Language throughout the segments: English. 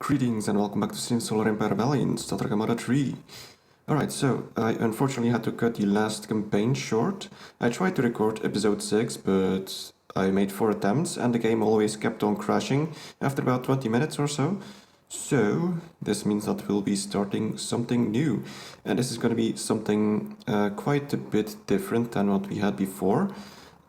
Greetings and welcome back to Sin Solar Empire Valley in Star Trek Armada 3. Alright, so I unfortunately had to cut the last campaign short. I tried to record episode 6, but I made 4 attempts and the game always kept on crashing after about 20 minutes or so. So, this means that we'll be starting something new. And this is going to be something quite a bit different than what we had before.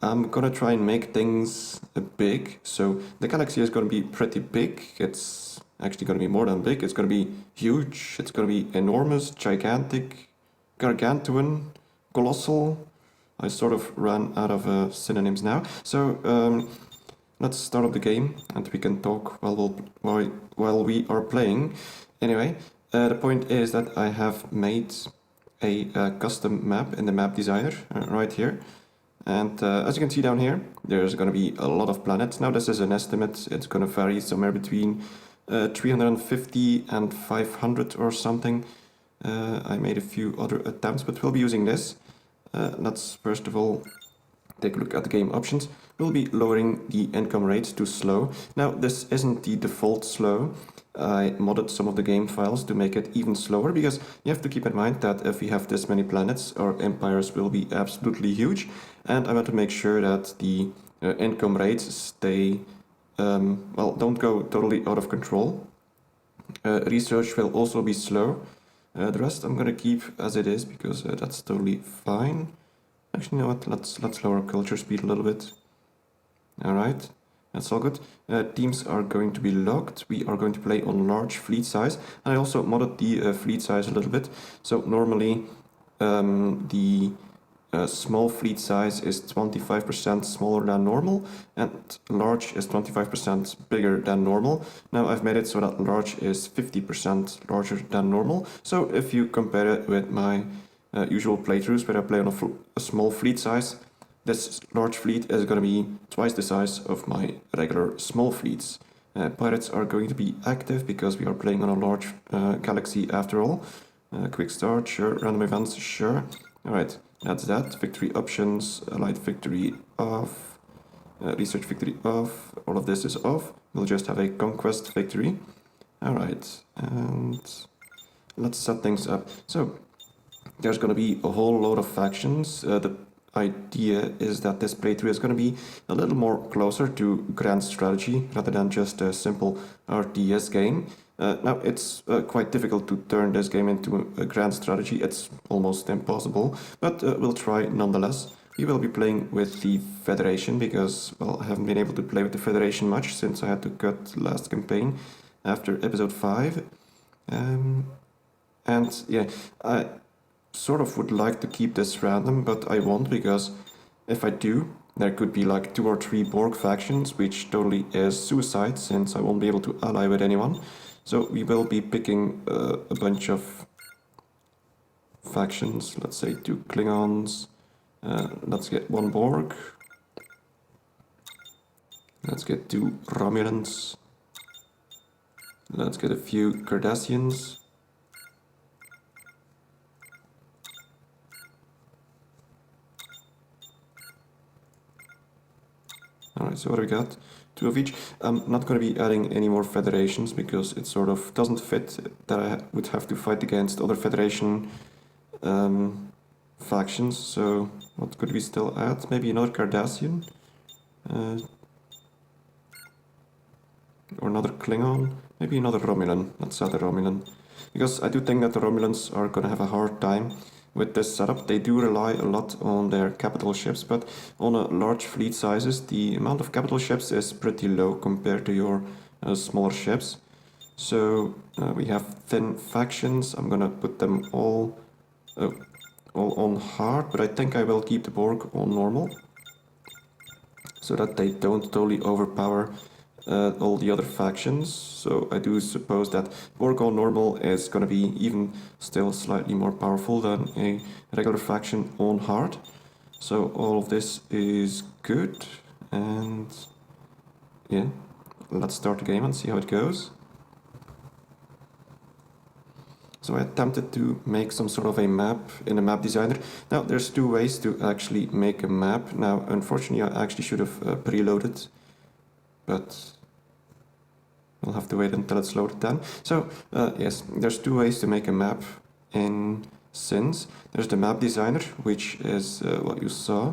I'm gonna try and make things big. So the galaxy is gonna be pretty big. It's actually gonna be more than big. It's gonna be huge. It's gonna be enormous, gigantic, gargantuan, colossal. I sort of ran out of synonyms now. So let's start up the game and we can talk while we are playing. Anyway, the point is that I have made a custom map in the map designer right here. And as you can see down here, there's going to be a lot of planets. Now this is an estimate. It's going to vary somewhere between 350 and 500 or something. I made a few other attempts, but we'll be using this. Let's first of all take a look at the game options. We'll be lowering the income rate to slow. Now this isn't the default slow. I modded some of the game files to make it even slower, because you have to keep in mind that if we have this many planets, our empires will be absolutely huge, and I want to make sure that the income rates stay, don't go totally out of control. Research will also be slow. The rest I'm gonna keep as it is, because that's totally fine. Actually, you know what, let's lower culture speed a little bit. Alright. That's all good. Teams are going to be locked. We are going to play on large fleet size. And I also modded the fleet size a little bit. So normally the small fleet size is 25% smaller than normal, and large is 25% bigger than normal. Now I've made it so that large is 50% larger than normal. So if you compare it with my usual playthroughs where I play on a small fleet size, this large fleet is going to be twice the size of my regular small fleets. Pirates are going to be active because we are playing on a large galaxy after all. Quick start, sure. Random events, sure. Alright, that's that. Victory options, allied victory off, research victory off. All of this is off. We'll just have a conquest victory. Alright, and let's set things up. So, there's going to be a whole load of factions. The idea is that this playthrough is going to be a little more closer to grand strategy rather than just a simple RTS game. Now it's quite difficult to turn this game into a grand strategy. It's almost impossible, but we'll try nonetheless. We will be playing with the Federation because, well, I haven't been able to play with the Federation much since I had to cut last campaign after episode 5. And yeah, I sort of would like to keep this random, but I won't, because if I do, there could be like 2 or 3 Borg factions, which totally is suicide since I won't be able to ally with anyone. So we will be picking a bunch of factions, let's say 2 Klingons, let's get 1 Borg, let's get 2 Romulans, let's get a few Cardassians. Alright, so what do we got? 2 of each. I'm not going to be adding any more federations because it sort of doesn't fit that I would have to fight against other federation factions. So what could we still add? Maybe another Cardassian? Or another Klingon? Maybe another Romulan. Let's add a Romulan. Because I do think that the Romulans are going to have a hard time with this setup. They do rely a lot on their capital ships, but on a large fleet sizes, the amount of capital ships is pretty low compared to your smaller ships. So we have thin factions. I'm gonna put them all on hard, but I think I will keep the Borg on normal, so that they don't totally overpower all the other factions. So I do suppose that Borg on normal is going to be even still slightly more powerful than a regular faction on hard. So all of this is good, and yeah, let's start the game and see how it goes. So I attempted to make some sort of a map in the map designer. Now there's 2 ways to actually make a map. Now unfortunately I actually should have preloaded, but We'll have to wait until it's loaded then. So, yes, there's two ways to make a map in Sins. There's the map designer, which is what you saw.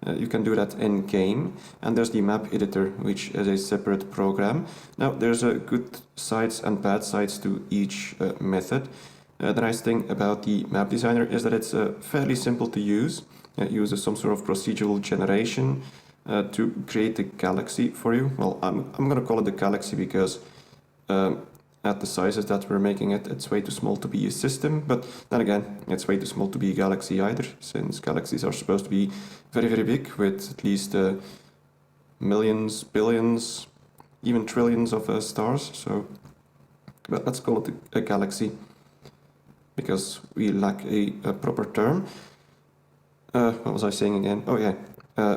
You can do that in game. And there's the map editor, which is a separate program. Now, there's good sides and bad sides to each method. The nice thing about the map designer is that it's fairly simple to use. It uses some sort of procedural generation to create the galaxy for you. Well, I'm going to call it the galaxy because at the sizes that we're making it, it's way too small to be a system. But then again, it's way too small to be a galaxy either, since galaxies are supposed to be very, very big with at least millions, billions, even trillions of stars. So, but let's call it a galaxy because we lack a proper term. What was I saying again? Oh yeah,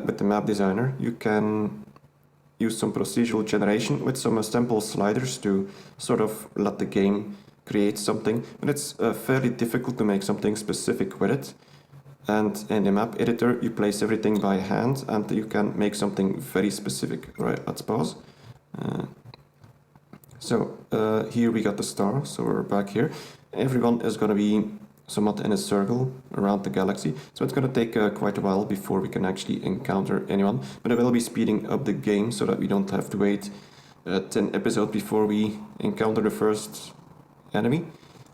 with the map designer, you can use some procedural generation with some sample sliders to sort of let the game create something, but it's fairly difficult to make something specific with it. And in the map editor, you place everything by hand and you can make something very specific. Right, let's pause. Here we got the star, so we're back here. Everyone is going to be somewhat in a circle around the galaxy, so it's going to take quite a while before we can actually encounter anyone, but I will be speeding up the game so that we don't have to wait 10 episodes before we encounter the first enemy.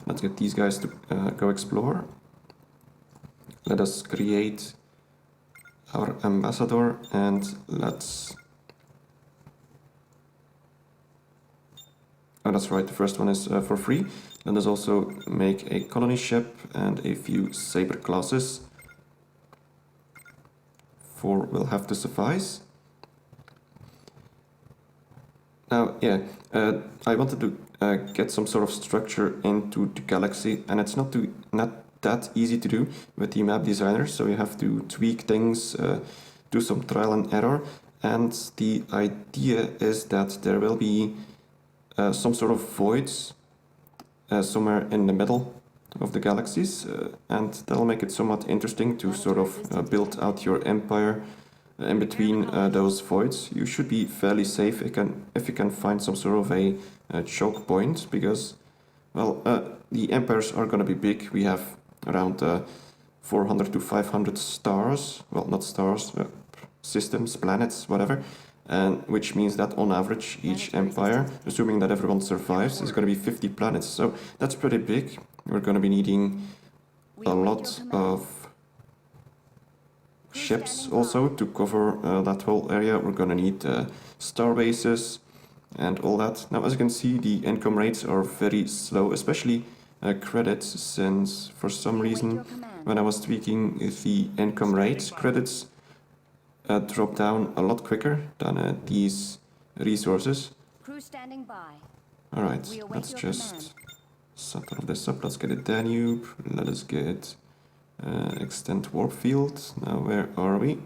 Let's get these guys to go explore. Let us create our ambassador and let's... Oh, that's right, the first one is for free. Let us also make a colony ship and a few saber classes. 4 will have to suffice. Now, yeah, I wanted to get some sort of structure into the galaxy, and it's not that easy to do with the map designer, so you have to tweak things, do some trial and error, and the idea is that there will be some sort of voids somewhere in the middle of the galaxies, and that'll make it somewhat interesting to sort of build out your empire in between those voids. You should be fairly safe if you can find some sort of a choke point, because, well, the empires are going to be big. We have around 400 to 500 stars, well, not stars, systems, planets, whatever. And which means that on average each empire, assuming that everyone survives, is going to be 50 planets. So that's pretty big. We're going to be needing a lot of ships also to cover that whole area. We're going to need star bases and all that. Now, as you can see, the income rates are very slow, especially credits, since for some reason when I was tweaking the income rates, credits drop down a lot quicker than these resources. Crew standing by. Alright, let's just set all of this up. Let's get a Danube. Let us get extend warp field. Now, where are we?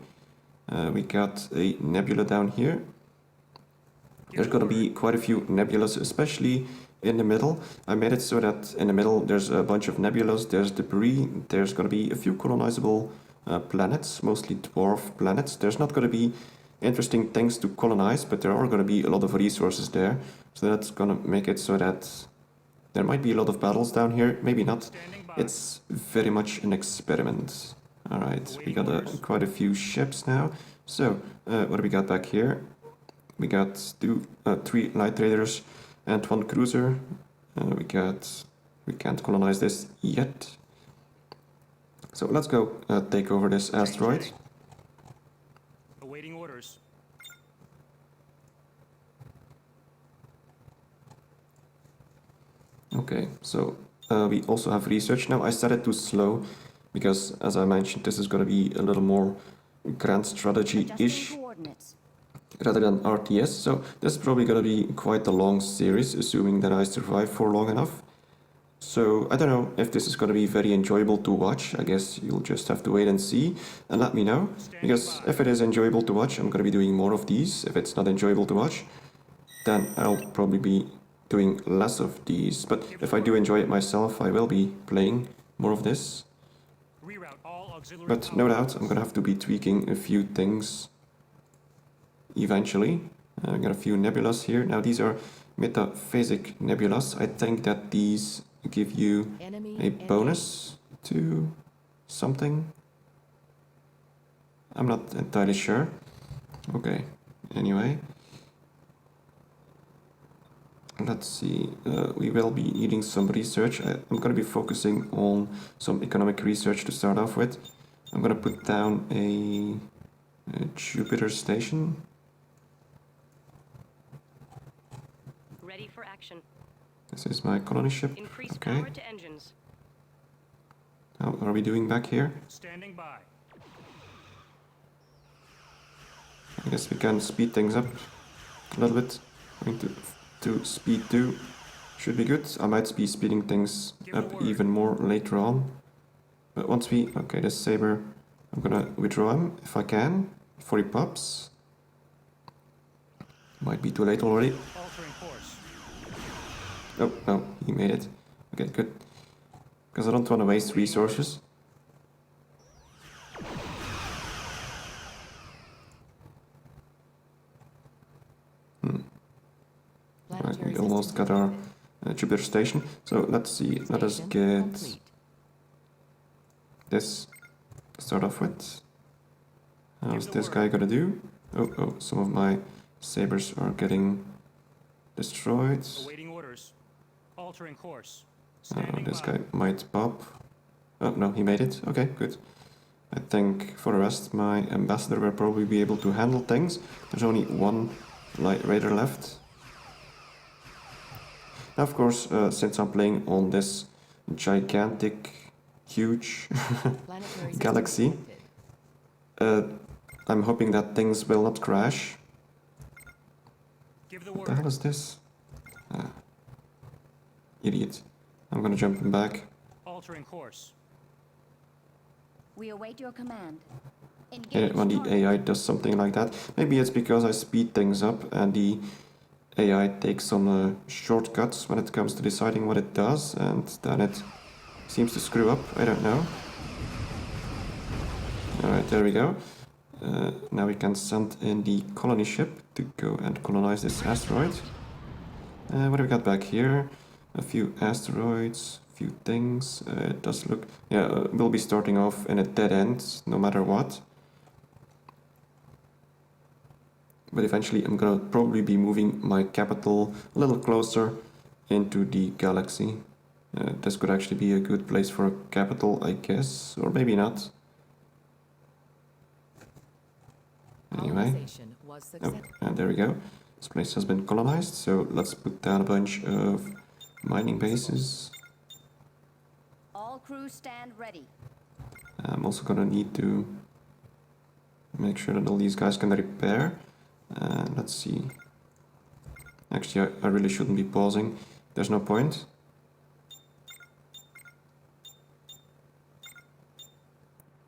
We got a nebula down here. There's gonna be quite a few nebulas, especially in the middle. I made it so that in the middle there's a bunch of nebulas, there's debris, there's gonna be a few colonizable planets, mostly dwarf planets. There's not going to be interesting things to colonize, but there are going to be a lot of resources there. So that's going to make it so that there might be a lot of battles down here. Maybe not. It's very much an experiment. Alright, we got quite a few ships now. So, what do we got back here? We got 3 light raiders and 1 cruiser. We can't colonize this yet. So let's go take over this asteroid. Awaiting orders. Okay, so we also have research. Now I set it to slow because, as I mentioned, this is going to be a little more grand strategy-ish rather than RTS. So this is probably going to be quite a long series, assuming that I survive for long enough. So I don't know if this is going to be very enjoyable to watch. I guess you'll just have to wait and see and let me know. Because if it is enjoyable to watch, I'm going to be doing more of these. If it's not enjoyable to watch, then I'll probably be doing less of these. But if I do enjoy it myself, I will be playing more of this. But no doubt, I'm going to have to be tweaking a few things eventually. I got a few nebulas here. Now these are metaphasic nebulas. I think that these give you a bonus to something. I'm not entirely sure. Okay, anyway. Let's see, we will be needing some research. I'm going to be focusing on some economic research to start off with. I'm going to put down a Jupiter station. Ready for action. This is my colony ship. Increase Okay. power to engines. How are we doing back here? Standing by. I guess we can speed things up a little bit. Going to speed 2 should be good. I might be speeding things up even more later on. But once we... Okay, this saber, I'm gonna withdraw him if I can before he pops. Might be too late already. Altering course. Oh, no, he made it. Okay, good. Because I don't want to waste resources. Right, we almost got our Jupiter station. So let's see, let us get this to start off with. How's this guy gonna do? Oh, some of my sabers are getting destroyed. Awaiting orders. Altering course. Oh, Standing this by. guy might pop. Oh, no, he made it. Okay, good. I think for the rest, my ambassador will probably be able to handle things. There's only one light raider left. Now, of course, since I'm playing on this gigantic, huge galaxy, I'm hoping that things will not crash. Give the What the hell word. is this? Idiot. I'm gonna jump him back. Altering course. We await your command. When the AI does something like that. Maybe it's because I speed things up and the AI takes some shortcuts when it comes to deciding what it does, and then it seems to screw up. I don't know. Alright, there we go. Now we can send in the colony ship to go and colonize this asteroid. What do we got back here? A few asteroids, a few things. It does look... Yeah, we'll be starting off in a dead end, no matter what. But eventually I'm gonna probably be moving my capital a little closer into the galaxy. This could actually be a good place for a capital, I guess, or maybe not. Anyway, oh, and there we go. This place has been colonized, so let's put down a bunch of mining bases. All crews stand ready. I'm also gonna need to make sure that all these guys can repair. Let's see. Actually, I really shouldn't be pausing. There's no point.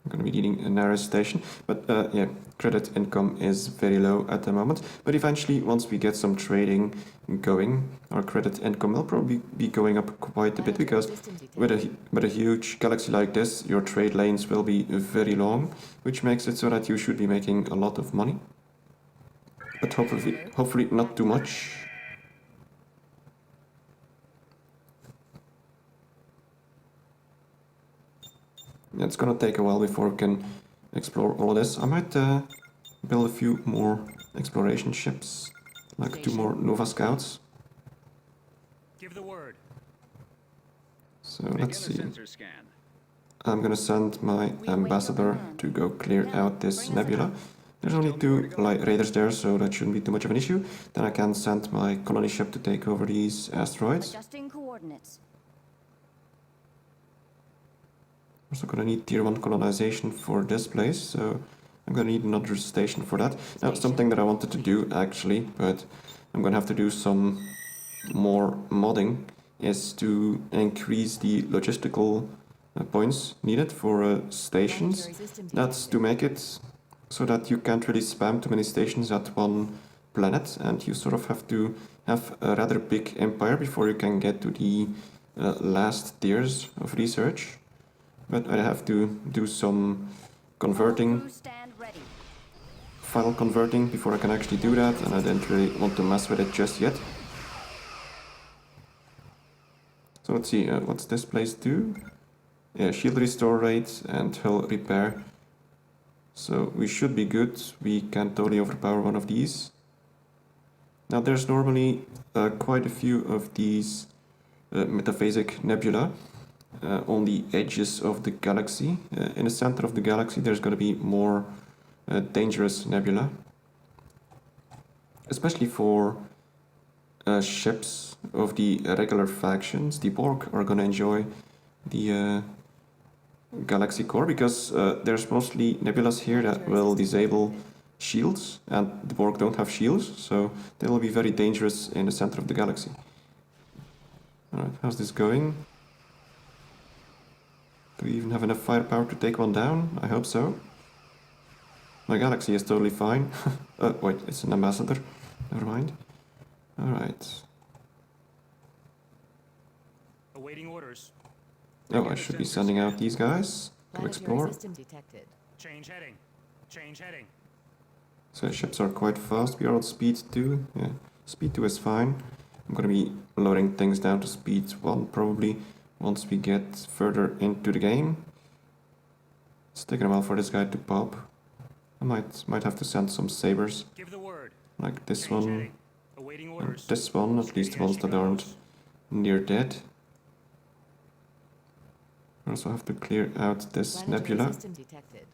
I'm gonna be needing a narrow station, but yeah, credit income is very low at the moment. But eventually, once we get some trading going, our credit income will probably be going up quite a bit, because with a huge galaxy like this, your trade lanes will be very long, which makes it so that you should be making a lot of money. But hopefully not too much. It's gonna take a while before we can explore all of this. I might build a few more exploration ships, like 2 more Nova Scouts. Give the word. So let's see. I'm gonna send my ambassador to go clear out this nebula. There's only 2 light raiders there, so that shouldn't be too much of an issue. Then I can send my colony ship to take over these asteroids. Adjusting coordinates. Also gonna need tier 1 colonization for this place, so I'm gonna need another station for that. Now, something that I wanted to do actually, but I'm gonna have to do some more modding, is to increase the logistical points needed for stations. That's to make it so that you can't really spam too many stations at one planet, and you sort of have to have a rather big empire before you can get to the last tiers of research. But I have to do some converting, Crews stand ready. file converting, before I can actually do that, and I didn't really want to mess with it just yet. So let's see, what's this place do? Yeah, shield restore rate and hull repair. So we should be good. We can totally overpower one of these. Now there's normally quite a few of these metaphasic nebula on the edges of the galaxy. In the center of the galaxy there's going to be more dangerous nebula. Especially for ships of the regular factions. The Borg are going to enjoy the galaxy core because there's mostly nebulas here that will disable shields, and the Borg don't have shields, so they will be very dangerous in the center of the galaxy. Alright, how's this going? Do we even have enough firepower to take one down? I hope so. My galaxy is totally fine. Wait, it's an ambassador. Never mind. Alright. Awaiting orders. Oh, I should be sending out these guys to explore. System detected. Change heading. Change heading. So ships are quite fast. We are on speed 2. Yeah, speed 2 is fine. I'm gonna be lowering things down to speed 1 probably once we get further into the game. It's taking a while for this guy to pop. I might have to send some sabers Give the word. like this Change one heading. Awaiting and orders. this one, at least the ones that aren't near dead. I also have to clear out this nebula. System detected.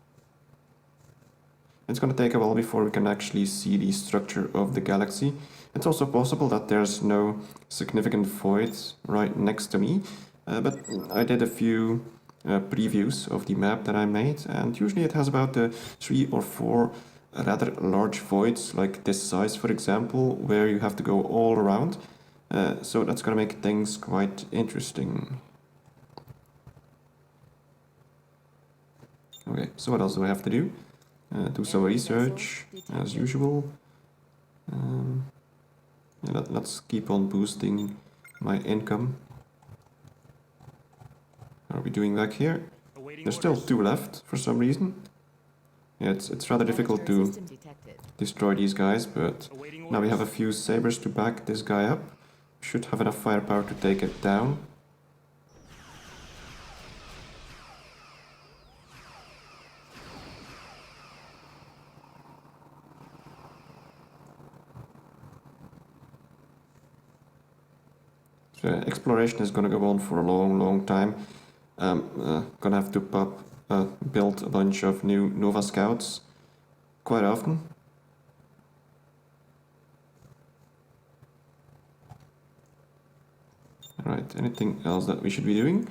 It's going to take a while before we can actually see the structure of the galaxy. It's also possible that there's no significant void right next to me, but I did a few previews of the map that I made, and usually it has about 3 or 4 rather large voids, like this size for example, where you have to go all around. So that's going to make things quite interesting. Okay, so what else do I have to do? Do some research, as usual. Yeah, let's keep on boosting my income. What are we doing back here? Awaiting There's still orders. 2 left for some reason. Yeah, it's rather difficult to System detected. destroy these guys, but Awaiting now we have a orders. few sabers to back this guy up. Should have enough firepower to take it down. So exploration is gonna go on for a long time. Gonna have to build a bunch of new Nova Scouts quite often. Alright, anything else that we should be doing?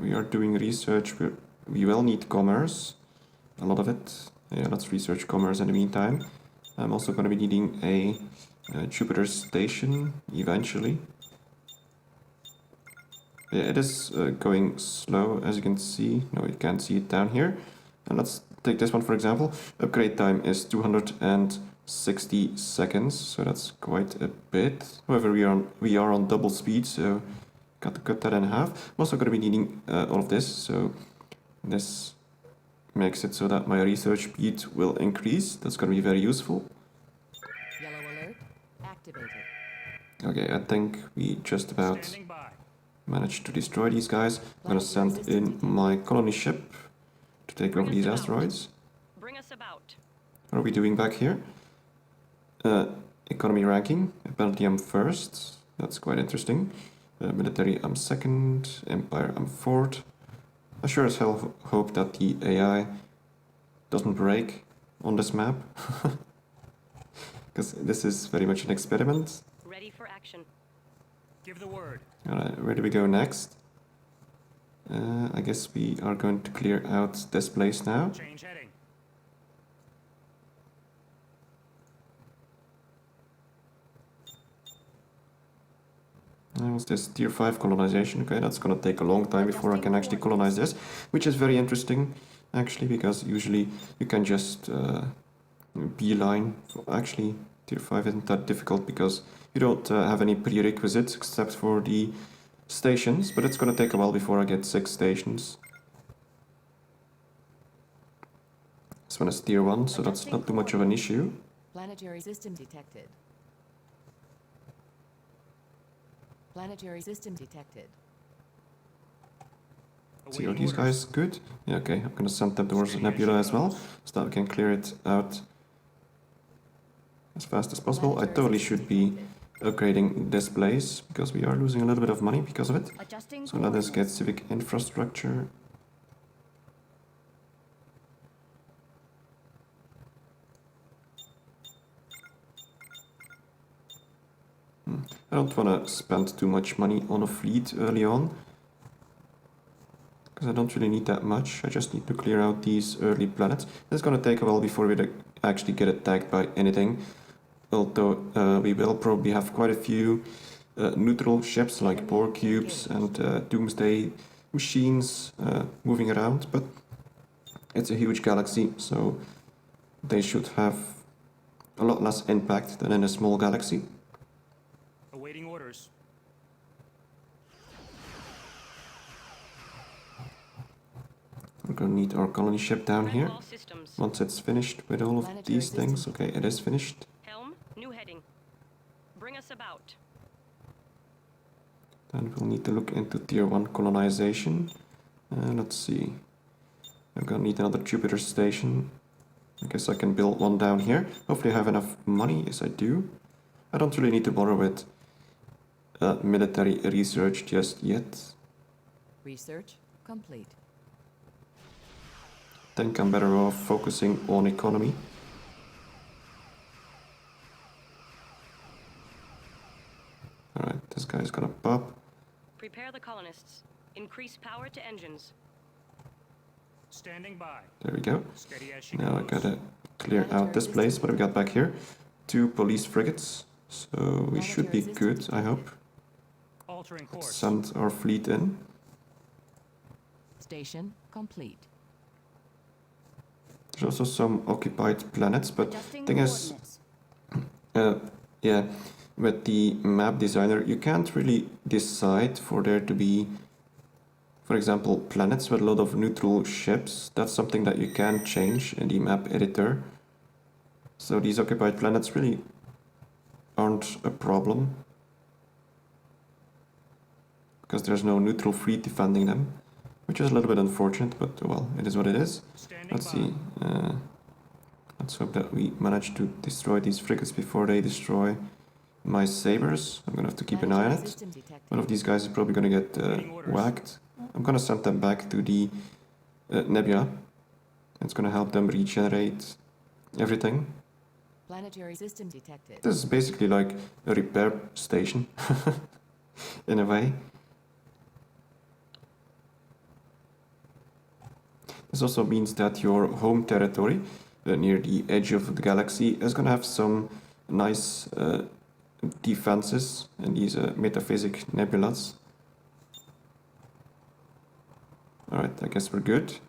We are doing research. We will need commerce, a lot of it. Yeah, let's research commerce in the meantime. I'm also going to be needing a Jupiter station eventually. Yeah, it is going slow, as you can see. No, you can't see it down here. And let's take this one for example. Upgrade time is 260 seconds, so that's quite a bit. However, we are on double speed, so got to cut that in half. I'm also going to be needing all of this, so this makes it so that my research speed will increase. That's going to be very useful. Yellow alert activated. Okay, I think we just about Standing by. managed to destroy these guys. I'm going to send in my colony ship to take over these asteroids. Bring us about. What are we doing back here? Economy ranking. Apparently I'm first. That's quite interesting. Military I'm second. Empire I'm fourth. I sure as hell hope that the AI doesn't break on this map. Because this is very much an experiment. Ready for action. Give the word. Alright, where do we go next? I guess we are going to clear out this place now. Change heading. What's this? Tier 5 colonization. Okay, that's gonna take a long time before I can actually colonize this, which is very interesting, actually, because usually you can just beeline. Actually, Tier 5 isn't that difficult because you don't have any prerequisites except for the stations, but it's gonna take a while before I get 6 stations. This one is Tier 1, so that's not too much of an issue. Planetary system detected. Planetary system detected. See, are Awaiting these orders. guys good? Yeah, okay, I'm gonna send them towards the nebula as well, so that we can clear it out as fast as possible. I totally should be upgrading this place, because we are losing a little bit of money because of it. Adjusting So let us get coordinates. civic infrastructure. I don't want to spend too much money on a fleet early on, because I don't really need that much. I just need to clear out these early planets. It's gonna take a while before we actually get attacked by anything, although we will probably have quite a few neutral ships like Borg cubes and doomsday machines moving around, but it's a huge galaxy, so they should have a lot less impact than in a small galaxy. Awaiting orders. We're gonna need our colony ship down Prep here. all systems. Once it's finished with all of Planetary these things. system. Okay, it is finished. Helm, new heading. Bring us about. Then we'll need to look into tier 1 colonization. Let's see. I'm gonna need another Jupiter station. I guess I can build one down here. Hopefully I have enough money. Yes, I do. I don't really need to bother with military research just yet. Research complete. I think I'm better off focusing on economy. Alright, this guy's gonna pop. Prepare the colonists. Increase power to engines. Standing by. There we go. Steady as she Now I goes. gotta clear out this place. What do we got back here? 2 police frigates. So we should be good, I hope. Altering Let's course. send our fleet in. Station complete. There's also some occupied planets, but Adjusting thing is, coordinates. yeah, with the map designer, you can't really decide for there to be, for example, planets with a lot of neutral ships. That's something that you can change in the map editor. So these occupied planets really aren't a problem, because there's no neutral fleet defending them, which is a little bit unfortunate, but well, it is what it is. Standing Let's by. see. Let's hope that we manage to destroy these frigates before they destroy my sabers. I'm gonna have to keep an eye on Planetary it. system detected. One of these guys is probably gonna get Awaiting orders. whacked. I'm gonna send them back to the nebula. It's gonna help them regenerate everything. Planetary system detected. This is basically like a repair station, in a way. This also means that your home territory, near the edge of the galaxy, is gonna have some nice defenses in these metaphysic nebulas. Alright, I guess we're good.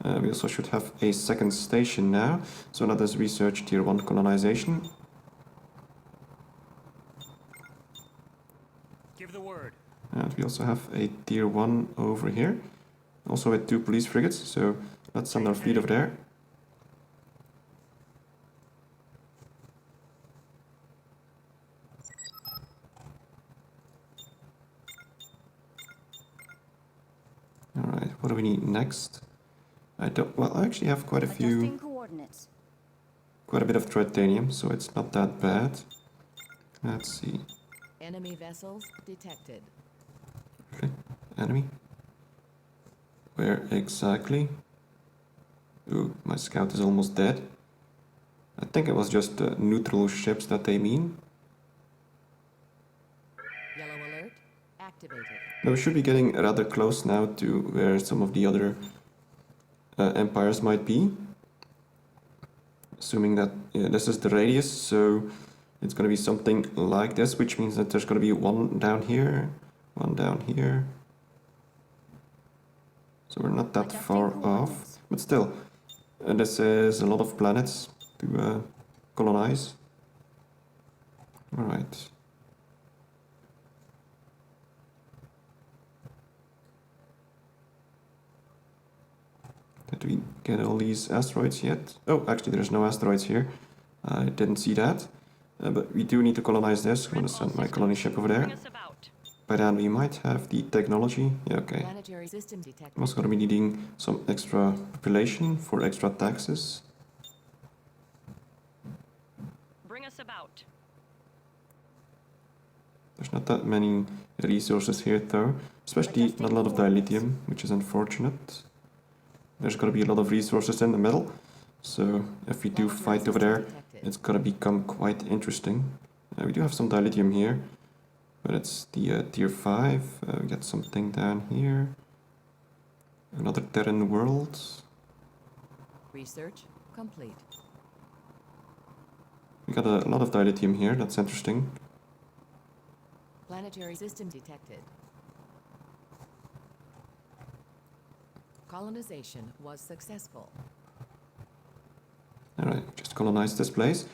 We also should have a second station now, so let us research tier 1 colonization. Give the word. And we also have a tier 1 over here, also with 2 police frigates, so let's send our fleet over there. Alright, what do we need next? I don't, well, I actually have quite a Adjusting few, coordinates. quite a bit of titanium, so it's not that bad. Let's see. Enemy vessels detected. Okay, enemy. Where exactly? Ooh, my scout is almost dead. I think it was just the neutral ships that they mean. Yellow alert activated. Now we should be getting rather close now to where some of the other empires might be. Assuming that this is the radius, so it's going to be something like this, which means that there's going to be one down here, one down here. So we're not that Adjusting far off, coordinates. but still, this is a lot of planets to colonize. Alright. Did we get all these asteroids yet? Oh, actually there's no asteroids here. I didn't see that. But we do need to colonize this. I'm going to send my colony ship over there. Bring us about. by then we might have the technology. Yeah, okay. Planetary system detected. I'm also gonna be needing some extra population for extra taxes. Bring us about. There's not that many resources here though, especially not a lot of dilithium, which is unfortunate. There's gonna be a lot of resources in the middle, so if we do fight over there, it's gonna become quite interesting. We do have some dilithium here, but it's the tier 5. We got something down here. Another Terran world. Research complete. We got a lot of dilithium here, that's interesting. Planetary system detected. Colonization was successful. Alright, just colonize this place.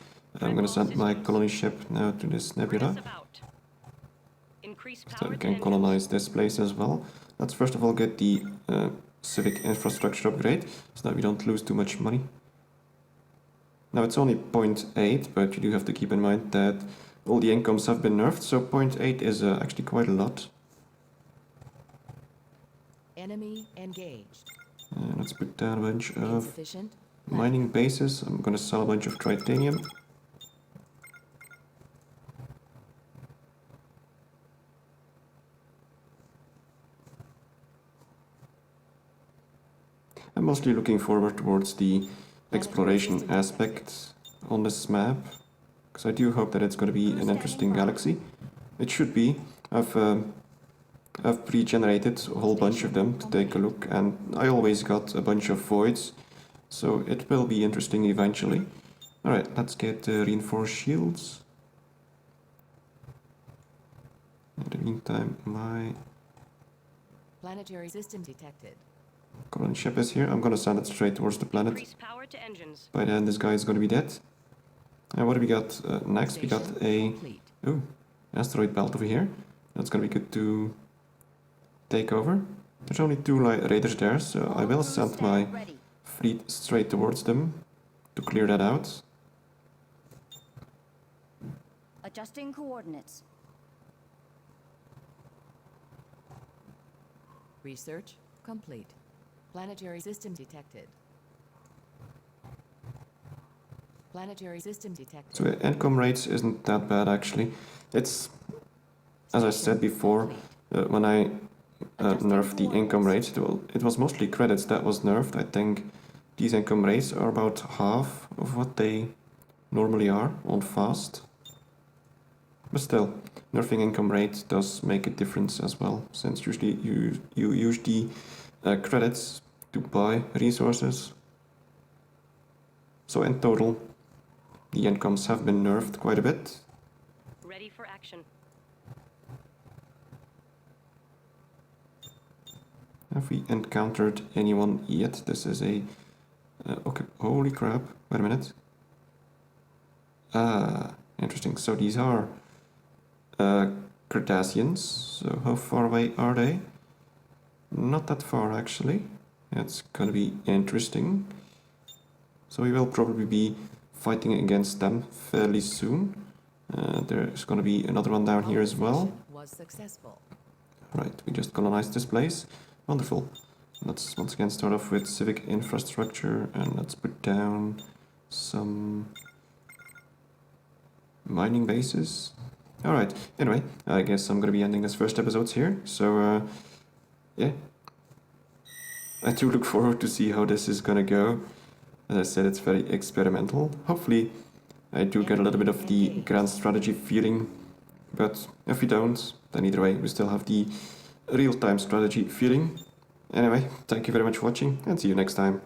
I'm gonna send my colony ship now to this Bring nebula, us about. Increase so power we to can engines. colonize this place as well. Let's first of all get the civic infrastructure upgrade, so that we don't lose too much money. Now it's only 0.8, but you do have to keep in mind that all the incomes have been nerfed, so 0.8 is actually quite a lot. Enemy engaged. Let's put down a bunch of Insufficient. mining bases. I'm gonna sell a bunch of titanium. I'm mostly looking forward towards the exploration aspect on this map, because I do hope that it's going to be an interesting galaxy. It should be. I've pre-generated a whole bunch of them to take a look, and I always got a bunch of voids, so it will be interesting eventually. Alright, let's get reinforced shields. In the meantime, my Planetary system detected. colony ship is here. I'm gonna send it straight towards the planet. Increase power to engines. By then this guy is gonna be dead. And what do we got next? We got Station a complete. asteroid belt over here. That's gonna be good to take over. There's only 2 raiders there, so I will send my fleet straight towards them to clear that out. Adjusting coordinates. Research complete. Planetary system detected. Planetary system detected. So income rates isn't that bad actually. It's, as I said before, when I nerfed the income rates, it was mostly credits that was nerfed. I think these income rates are about half of what they normally are on fast. But still, nerfing income rate does make a difference as well, since usually you use the credits to buy resources. So in total, the incomes have been nerfed quite a bit. Ready for action. Have we encountered anyone yet? This is a... okay, holy crap, wait a minute. Ah, interesting. So these are Cretaceans. So how far away are they? Not that far actually. It's gonna be interesting. So we will probably be fighting against them fairly soon. There's gonna be another one down here as well. Colonization was successful. Right, we just colonized this place. Wonderful. Let's once again start off with civic infrastructure, and let's put down some mining bases. Alright, anyway, I guess I'm gonna be ending this first episode here, so yeah. I do look forward to see how this is gonna go. As I said, it's very experimental. Hopefully I do get a little bit of the grand strategy feeling, but if we don't, then either way we still have the real-time strategy feeling. Anyway, thank you very much for watching, and see you next time.